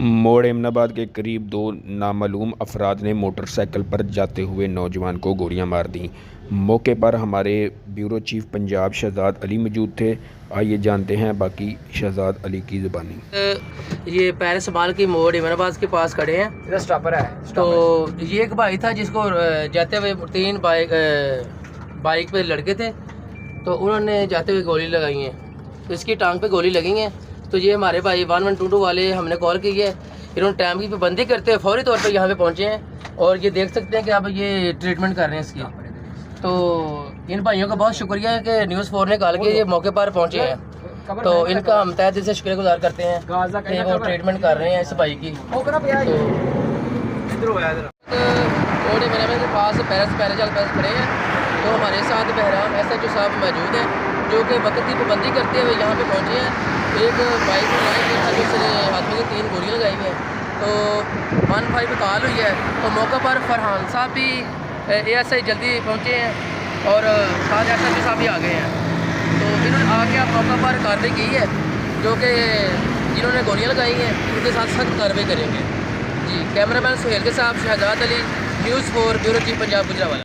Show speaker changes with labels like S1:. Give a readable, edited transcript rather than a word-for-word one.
S1: मोड़ एमनाबाद के करीब दो नामालूम अफराद ने मोटरसाइकिल पर जाते हुए नौजवान को गोलियां मार दी। मौके पर हमारे ब्यूरो चीफ पंजाब शहजाद अली मौजूद थे। आइए जानते हैं बाकी शहजाद अली की ज़ुबानी।
S2: ये पैरिस माल की मोड़ एमनाबाद के पास खड़े हैं।
S3: स्टॉपर है।
S2: तो ये एक भाई था जिसको जाते हुए तीन बाइक पे लड़के थे, तो उन्होंने जाते हुए गोली लगाई है, तो इसकी टांग पे गोली लगी है। तो ये हमारे भाई 1122 वाले हमने कॉल की है, इन्होंने टाइम की पाबंदी करते हुए फौरी तौर पे यहाँ पे पहुँचे हैं और ये देख सकते हैं कि अब ये ट्रीटमेंट कर रहे हैं इसकी। तो इन भाइयों का बहुत शुक्रिया है कि न्यूज़ 4 ने कॉल के ये मौके पर पहुँचे हैं। तो इनका हम तहे दिल से शुक्रगुजार करते हैं कि वो ट्रीटमेंट कर रहे हैं इस भाई की। मोड़ एमनाबाद के पास पैरिस खड़े हैं, तो हमारे साथ बहराम SHO साहब मौजूद हैं जो कि वक्त की पाबंदी करते हुए यहाँ पे पहुँचे हैं। एक बाइक में लाइन था जिसने आदमी की 3 गोलियाँ लगाई हैं, तो 15 पे कॉल हुई है। तो मौके पर फरहान साहब भी ASI जल्दी पहुँचे हैं और साथ SHO साहब भी आ गए हैं। तो इन्होंने आके आप मौका पर कार्रवाई की है, जो कि जिन्होंने गोलियाँ लगाई हैं उनके साथ सख्त कार्रवाई करेंगे। जी, कैमरामैन सुहेल के साथ Shahzad Ali, news 4 bureau chief Punjab Gujranwala.